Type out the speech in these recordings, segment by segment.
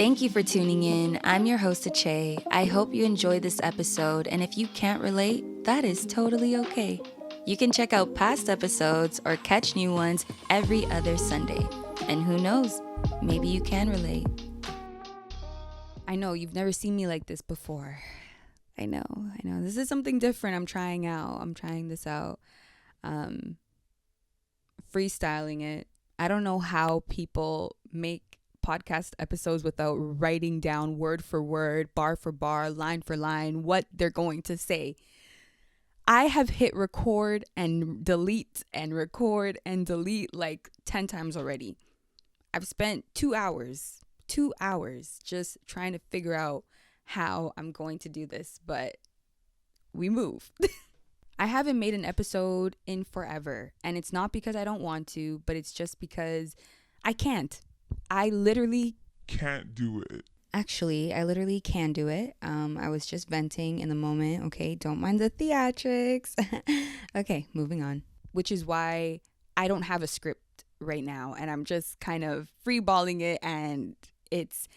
Thank you for tuning in. I'm your host, Ache. I hope you enjoyed this episode, and if you can't relate, that is totally okay. You can check out past episodes or catch new ones every other Sunday. And who knows, maybe you can relate. I know you've never seen me like this before. I know. This is something different I'm trying out. I'm trying this out. Freestyling it. I don't know how people make podcast episodes without writing down word for word, bar for bar, line for line, what they're going to say. I have hit record and delete and record and delete like 10 times already. I've spent 2 hours just trying to figure out how I'm going to do this, but we move. I haven't made an episode in forever, and it's not because I don't want to, but it's just because I can't. I literally can't do it. Actually, I literally can do it. I was just venting in the moment. Okay, don't mind the theatrics. Okay, moving on. Which is why I don't have a script right now, and I'm just kind of freeballing it, and it's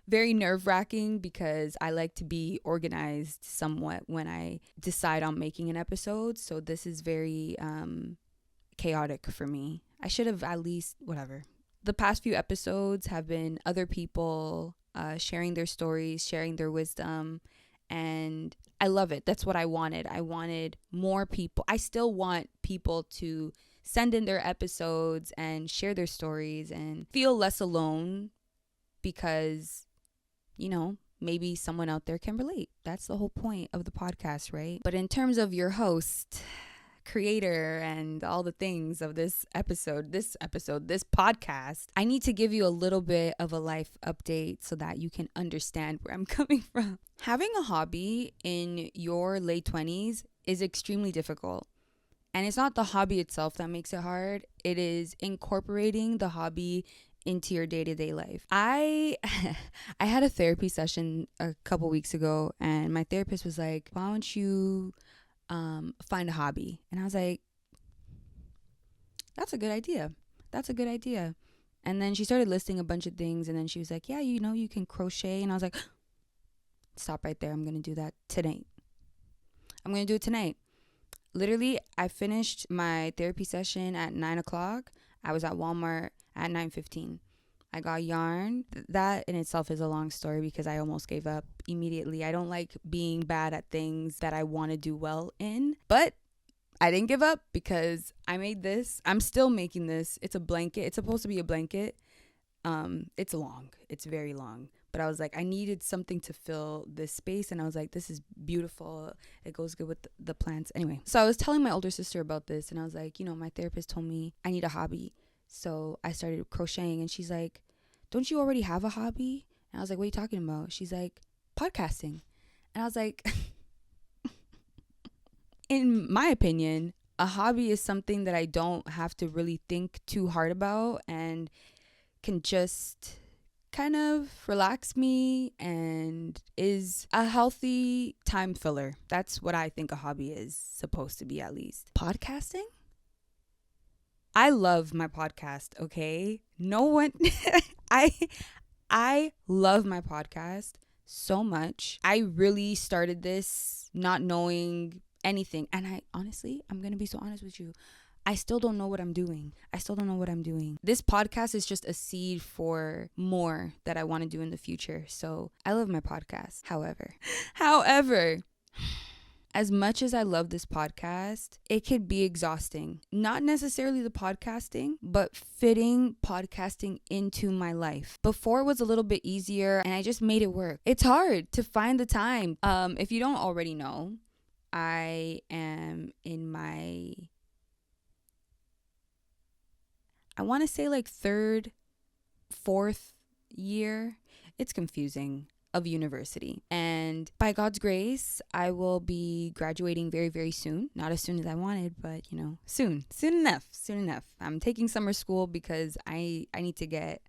very nerve-wracking because I like to be organized somewhat when I decide on making an episode. So this is very chaotic for me. I should have at least, whatever. The past few episodes have been other people sharing their stories, sharing their wisdom, and I love it. That's what I wanted. I wanted more people. I still want people to send in their episodes and share their stories and feel less alone because, you know, maybe someone out there can relate. That's the whole point of the podcast, right? But in terms of your host, creator, and all the things of this podcast, I need to give you a little bit of a life update so that you can understand where I'm coming from. Having a hobby in your late 20s is extremely difficult. And it's not the hobby itself that makes it hard. It is incorporating the hobby into your day-to-day life. I had a therapy session a couple weeks ago, and my therapist was like, why don't you find a hobby? And I was like, that's a good idea. And then she started listing a bunch of things, and then she was like, yeah, you can crochet. And I was like, stop right there. I'm going to do that tonight. Literally, I finished my therapy session at 9 o'clock. I was at Walmart at 9:15. I got yarn. That in itself is a long story because I almost gave up immediately. I don't like being bad at things that I want to do well in. But I didn't give up because I made this. I'm still making this. It's a blanket. It's supposed to be a blanket. It's long. It's very long. But I was like, I needed something to fill this space. And I was like, this is beautiful. It goes good with the plants. Anyway, so I was telling my older sister about this. And I was like, my therapist told me I need a hobby. So I started crocheting. And she's like, don't you already have a hobby? And I was like, what are you talking about? She's like, podcasting. And I was like, in my opinion, a hobby is something that I don't have to really think too hard about and can just kind of relax me and is a healthy time filler. That's what I think a hobby is supposed to be, at least. Podcasting? I love my podcast, okay? No one I love my podcast so much. I really started this not knowing anything. And I'm going to be so honest with you. I still don't know what I'm doing. This podcast is just a seed for more that I want to do in the future. So I love my podcast. However, as much as I love this podcast, it could be exhausting. Not necessarily the podcasting, but fitting podcasting into my life. Before it was a little bit easier and I just made it work. It's hard to find the time. If you don't already know, I am in my, I want to say like 3rd, 4th year. It's confusing. Of university. And by God's grace, I will be graduating very, very soon. Not as soon as I wanted, but soon enough. I'm taking summer school because I need to get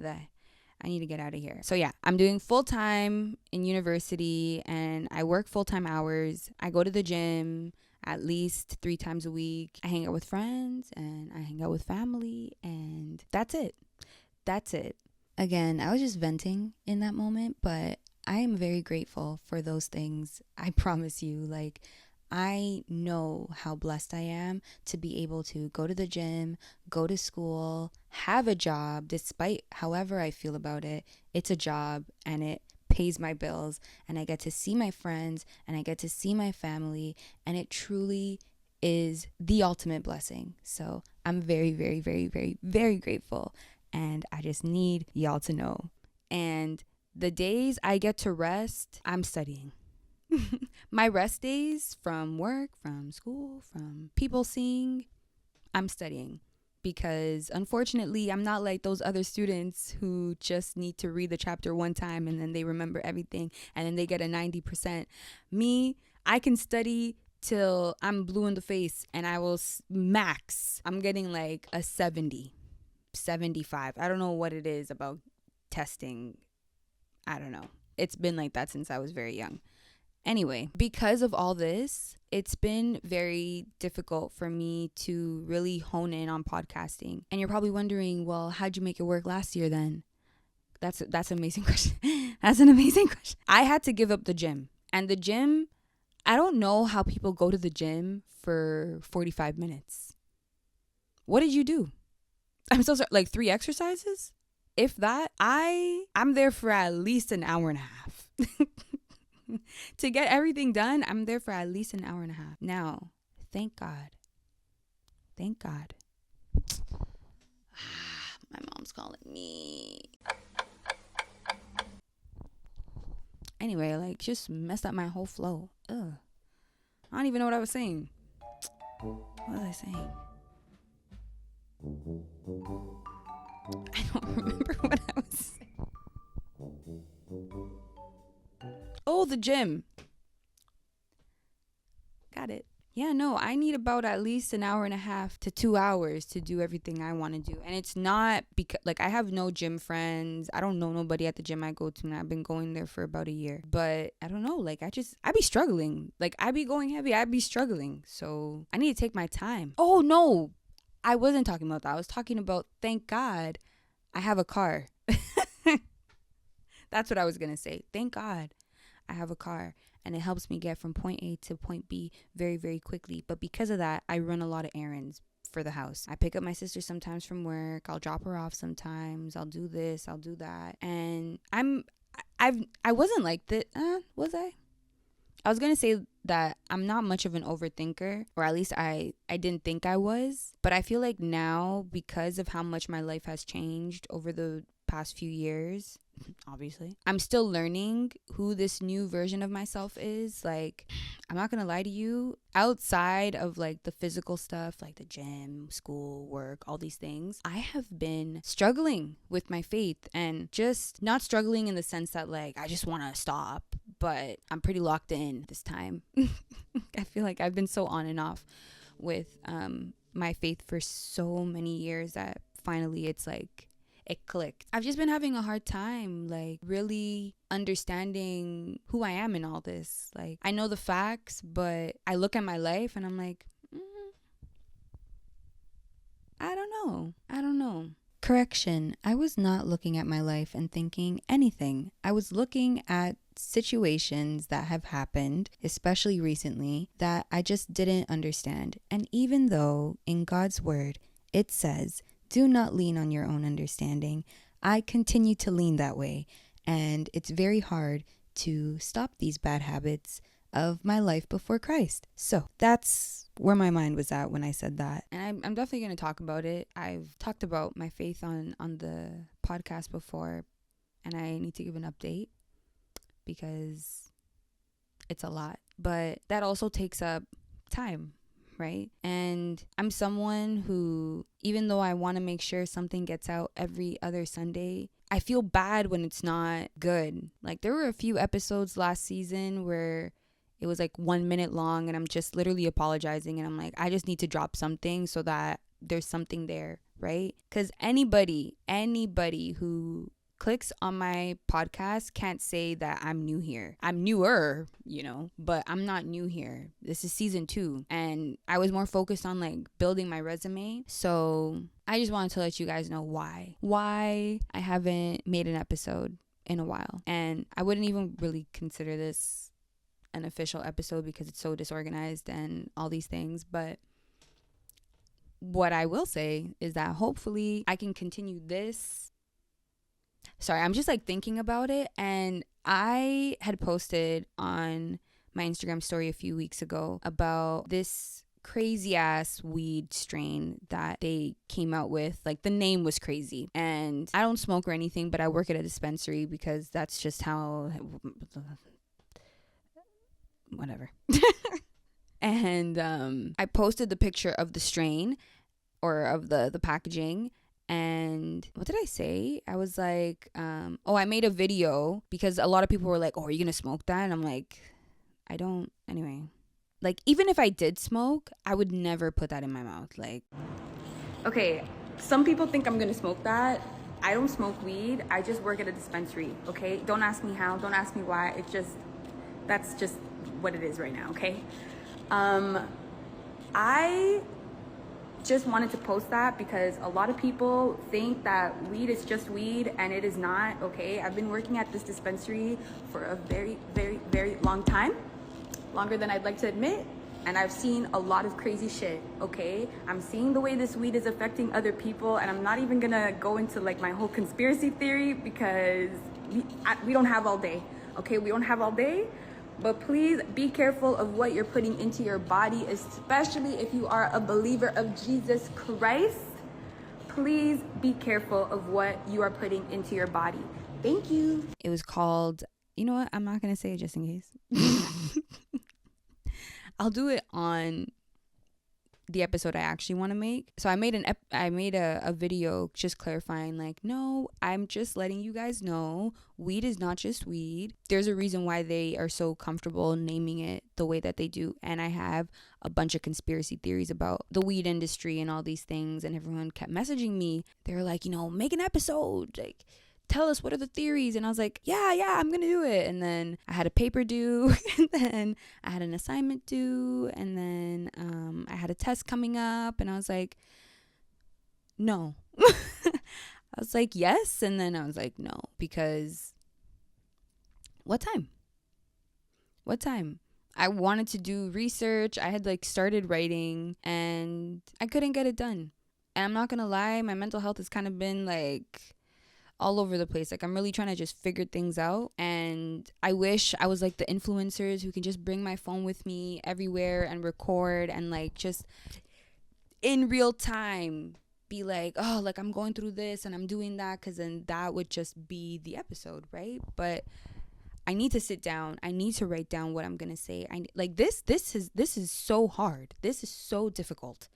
out of here. So yeah, I'm doing full-time in university and I work full-time hours. I go to the gym at least 3 times a week. I hang out with friends and I hang out with family, and that's it. Again, I was just venting in that moment, but I am very grateful for those things. I promise you, like, I know how blessed I am to be able to go to the gym, go to school, have a job, despite however I feel about it. It's a job and it pays my bills, and I get to see my friends and I get to see my family, and it truly is the ultimate blessing. So I'm very, very, very, very, very grateful, and I just need y'all to know. And the days I get to rest, I'm studying. My rest days from work, from school, from people seeing, I'm studying. Because unfortunately, I'm not like those other students who just need to read the chapter one time and then they remember everything and then they get a 90%. Me, I can study till I'm blue in the face and I will max. I'm getting like a 70, 75. I don't know what it is about testing. I don't know. It's been like that since I was very young. Anyway, because of all this, it's been very difficult for me to really hone in on podcasting. And you're probably wondering, well, how'd you make it work last year then? That's an amazing question. That's an amazing question. I had to give up the gym. And the gym, I don't know how people go to the gym for 45 minutes. What did you do? I'm so sorry. Like 3 exercises? If that, I'm there for at least an hour and a half. To get everything done, I'm there for at least an hour and a half. Now, thank God. Thank God. My mom's calling me. Anyway, like, just messed up my whole flow. Ugh. I don't even know what I was saying. What was I saying? I don't remember what I was saying. Oh, the gym. Got it. Yeah, no, I need about at least an hour and a half to 2 hours to do everything I want to do. And it's not because, like, I have no gym friends. I don't know nobody at the gym I go to, and I've been going there for about a year. But I don't know, like, I be struggling. Like, I be going heavy. I be struggling. So I need to take my time. Oh, no, I wasn't talking about that. I was talking about, thank God, I have a car. That's what I was going to say. Thank God I have a car, and it helps me get from point A to point B very, very quickly. But because of that, I run a lot of errands for the house. I pick up my sister sometimes from work. I'll drop her off sometimes. I'll do this. I'll do that. And I wasn't like that. Was I? I was going to say that I'm not much of an overthinker, or at least I didn't think I was. But I feel like now, because of how much my life has changed over the past few years, obviously, I'm still learning who this new version of myself is. Like, I'm not gonna lie to you, outside of like the physical stuff, like the gym, school, work, all these things, I have been struggling with my faith, and just not struggling in the sense that like I just want to stop, but I'm pretty locked in this time. I feel like I've been so on and off with my faith for so many years that finally it's like it clicked. I've just been having a hard time, like, really understanding who I am in all this. Like, I know the facts, but I look at my life and I'm like, I don't know. Correction, I was not looking at my life and thinking anything. I was looking at situations that have happened, especially recently, that I just didn't understand. And even though in God's word it says, do not lean on your own understanding, I continue to lean that way. And it's very hard to stop these bad habits of my life before Christ. So that's where my mind was at when I said that. And I'm definitely going to talk about it. I've talked about my faith on the podcast before, and I need to give an update because it's a lot. But that also takes up time, right? And I'm someone who, even though I want to make sure something gets out every other Sunday, I feel bad when it's not good. Like, there were a few episodes last season where it was like 1 minute long and I'm just literally apologizing, and I'm like, I just need to drop something so that there's something there, right? Because anybody who clicks on my podcast can't say that I'm new here. I'm newer, but I'm not new here. This is season 2, and I was more focused on like building my resume. So I just wanted to let you guys know why I haven't made an episode in a while. And I wouldn't even really consider this an official episode because it's so disorganized and all these things. But what I will say is that hopefully I can continue this. Sorry, I'm just like thinking about it. And I had posted on my Instagram story a few weeks ago about this crazy ass weed strain that they came out with. Like, the name was crazy. And I don't smoke or anything, but I work at a dispensary because that's just how, whatever. And I posted the picture of the strain, or of the packaging. And what did I say? I was like, I made a video because a lot of people were like, oh, are you gonna smoke that? And I'm like, I don't. Anyway, like, even if I did smoke, I would never put that in my mouth. Like, okay, some people think I'm gonna smoke that. I don't smoke weed. I just work at a dispensary. Okay, don't ask me how, don't ask me why. That's just what it is right now. Okay. I just wanted to post that because a lot of people think that weed is just weed, and it is not. Okay, I've been working at this dispensary for a very, very, very long time, longer than I'd like to admit, and I've seen a lot of crazy shit. Okay, I'm seeing the way this weed is affecting other people, and I'm not even gonna go into like my whole conspiracy theory because we don't have all day. Okay, we don't have all day. But please be careful of what you're putting into your body, especially if you are a believer of Jesus Christ. Please be careful of what you are putting into your body. Thank you. It was called, you know what? I'm not going to say it just in case. I'll do it on the episode I actually want to make. So I made a video just clarifying, like, no, I'm just letting you guys know weed is not just weed. There's a reason why they are so comfortable naming it the way that they do. And I have a bunch of conspiracy theories about the weed industry and all these things, and everyone kept messaging me. They were like, make an episode, like, tell us what are the theories. And I was like, yeah, I'm gonna do it. And then I had a paper due, and then I had an assignment due, and then I had a test coming up, and I was like, no. I was like, yes, and then I was like, no, because what time? I wanted to do research. I had like started writing, and I couldn't get it done. And I'm not gonna lie, my mental health has kind of been like all over the place. Like, I'm really trying to just figure things out, and I wish I was like the influencers who can just bring my phone with me everywhere and record, and like just in real time be like, oh, like, I'm going through this and I'm doing that, because then that would just be the episode, right? But I need to sit down. I need to write down what I'm gonna say. This is so hard. This is so difficult.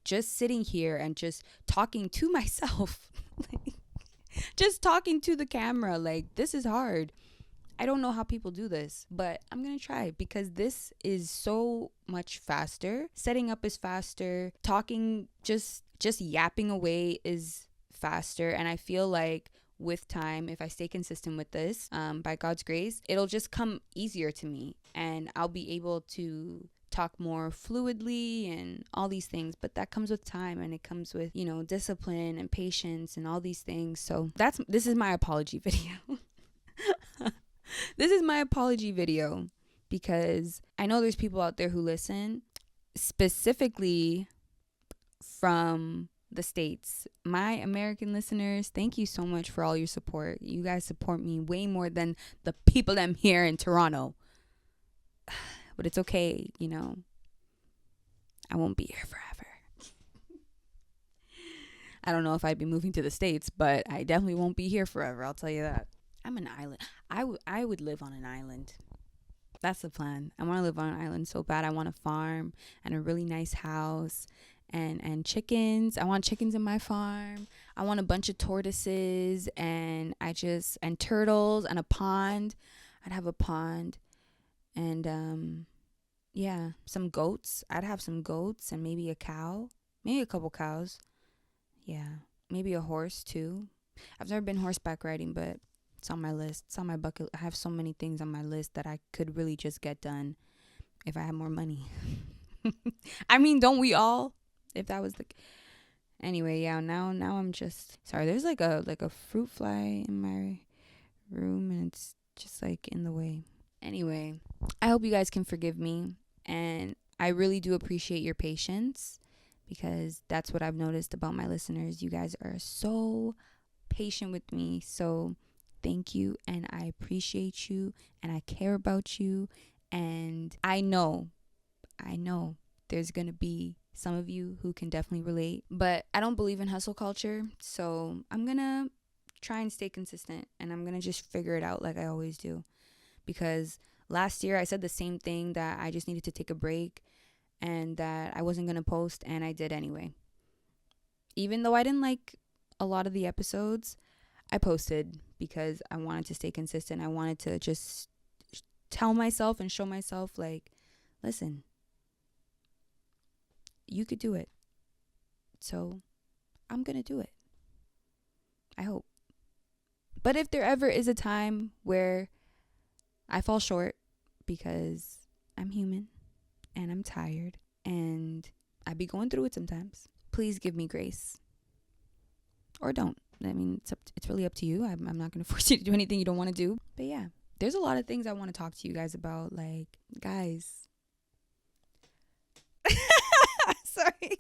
Just sitting here and just talking to myself. Like, just talking to the camera, like, this is hard. I don't know how people do this, but I'm gonna try, because this is so much faster. Setting up is faster. Talking, just yapping away is faster. And I feel like with time, if I stay consistent with this, by God's grace, it'll just come easier to me, and I'll be able to talk more fluidly and all these things. But that comes with time, and it comes with, discipline and patience and all these things. So this is my apology video. This is my apology video, because I know there's people out there who listen, specifically from the States. My American listeners, thank you so much for all your support. You guys support me way more than the people that I'm here in Toronto. But it's okay, I won't be here forever. I don't know if I'd be moving to the States, but I definitely won't be here forever, I'll tell you that. I'm an island. I would live on an island. That's the plan. I want to live on an island so bad. I want a farm and a really nice house and chickens. I want chickens in my farm. I want a bunch of tortoises and turtles and a pond. I'd have a pond. And some goats. I'd have some goats and maybe a cow, maybe a couple cows. Yeah, maybe a horse too. I've never been horseback riding, but it's on my list. It's on my bucket. I have so many things on my list that I could really just get done if I had more money. I mean, don't we all? If that was the anyway, yeah. Now I'm just sorry. There's like a fruit fly in my room, and it's just like in the way. Anyway, I hope you guys can forgive me, and I really do appreciate your patience, because that's what I've noticed about my listeners. You guys are so patient with me. So thank you, and I appreciate you, and I care about you, and I know there's going to be some of you who can definitely relate, but I don't believe in hustle culture. So I'm going to try and stay consistent, and I'm going to just figure it out like I always do. Because last year I said the same thing, that I just needed to take a break and that I wasn't going to post, and I did anyway. Even though I didn't like a lot of the episodes, I posted because I wanted to stay consistent. I wanted to just tell myself and show myself, like, listen, you could do it. So I'm going to do it. I hope. But if there ever is a time where I fall short, because I'm human and I'm tired and I be going through it sometimes, please give me grace. Or don't. I mean, it's really up to you. I'm not going to force you to do anything you don't want to do. But yeah, there's a lot of things I want to talk to you guys about. Like, guys. Sorry.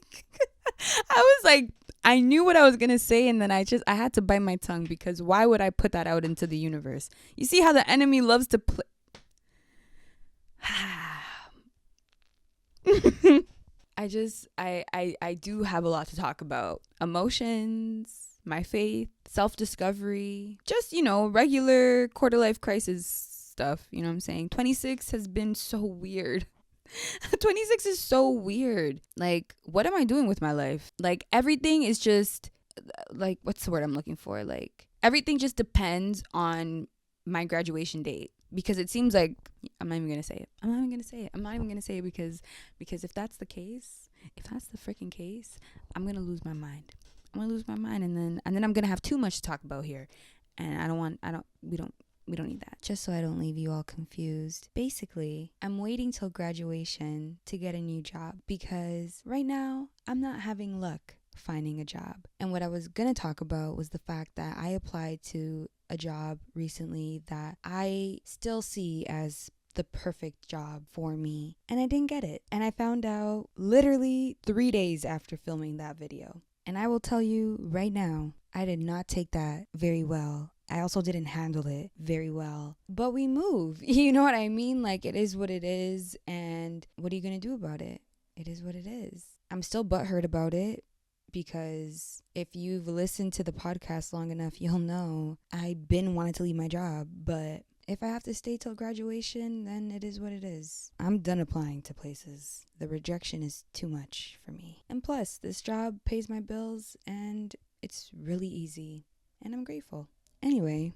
I was like, I knew what I was going to say, and then I had to bite my tongue, because why would I put that out into the universe? You see how the enemy loves to play. I do have a lot to talk about. Emotions, my faith, self-discovery, just, regular quarter life crisis stuff. You know what I'm saying? 26 has been so weird. 26 is so weird. Like, what am I doing with my life? Like, everything is just, like, what's the word I'm looking for? Like, everything just depends on my graduation date. Because it seems like, I'm not even going to say it. I'm not even going to say it because if that's the case, if that's the freaking case, I'm going to lose my mind. I'm going to lose my mind, and then I'm going to have too much to talk about here. And we don't need that. Just so I don't leave you all confused. Basically, I'm waiting till graduation to get a new job, because right now I'm not having luck finding a job. And what I was going to talk about was the fact that I applied to a job recently that I still see as the perfect job for me, and I didn't get it. And I found out literally 3 days after filming that video. And I will tell you right now, I did not take that very well. I also didn't handle it very well. But we move. You know what I mean? Like, it is what it is. And what are you going to do about it? It is what it is. I'm still butthurt about it, because if you've listened to the podcast long enough, you'll know I've been wanting to leave my job. But if I have to stay till graduation, then it is what it is. I'm done applying to places. The rejection is too much for me. And plus, this job pays my bills, and it's really easy. And I'm grateful. Anyway,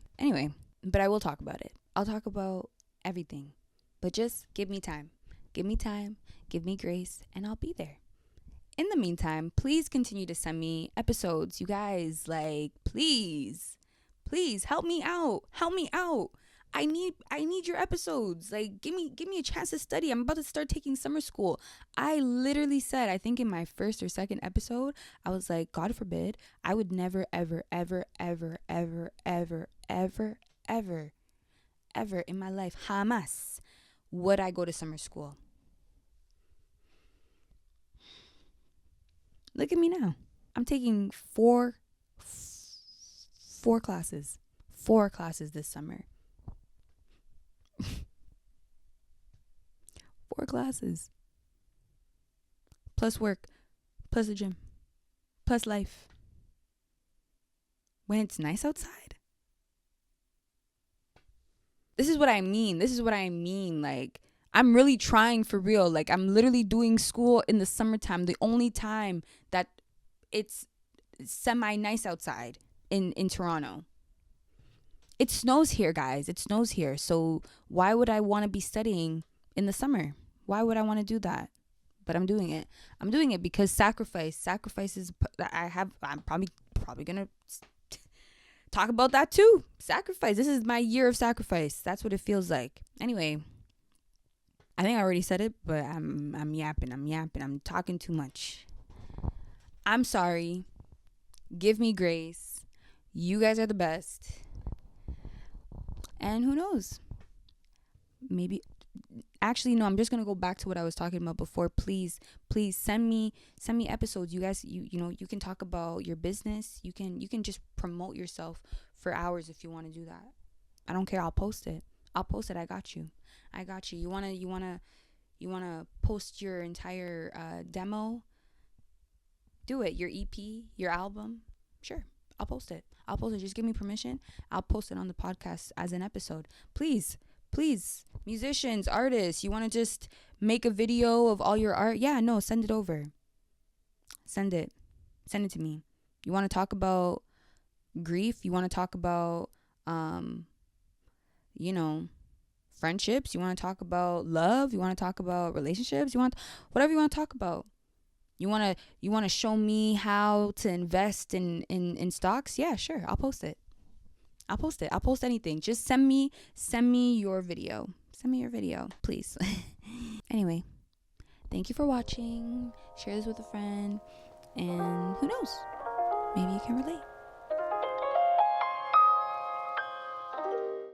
but I will talk about it. I'll talk about everything. But just give me time. Give me time, give me grace, and I'll be there. In the meantime, please continue to send me episodes. You guys, like, please help me out. I need your episodes. Like, give me a chance to study. I'm about to start taking summer school. I literally said, I think in my first or second episode, I was like, God forbid, I would never, ever, ever, ever, ever, ever, ever, ever, ever in my life, jamás, would I go to summer school. Look at me now. I'm taking four classes. 4 classes this summer. 4 classes. Plus work. Plus the gym. Plus life. When it's nice outside. This is what I mean. Like, I'm really trying for real. Like, I'm literally doing school in the summertime. The only time that it's semi-nice outside in Toronto. It snows here, guys. It snows here. So why would I want to be studying in the summer? Why would I want to do that? But I'm doing it. I'm doing it because sacrifice is I'm probably going to talk about that too. Sacrifice. This is my year of sacrifice. That's what it feels like. Anyway, I think I already said it, but I'm yapping. I'm talking too much. I'm sorry. Give me grace. You guys are the best. And who knows? Maybe actually no, I'm just gonna go back to what I was talking about before. Please send me episodes. You guys, you know, you can talk about your business. You can just promote yourself for hours if you want to do that. I don't care. I'll post it. I got you. You wanna post your entire demo? Do it. Your EP, your album. Sure, I'll post it. Just give me permission. I'll post it on the podcast as an episode. Please, musicians, artists, you want to just make a video of all your art? Yeah, no, send it over. Send it to me. You want to talk about grief? You want to talk about, friendships? You want to talk about love? You want to talk about relationships? Whatever you want to talk about. You want to show me how to invest in stocks? Yeah, sure. I'll post it. I'll post anything. Just send me your video. Send me your video, please. Anyway, thank you for watching. Share this with a friend. And who knows? Maybe you can relate.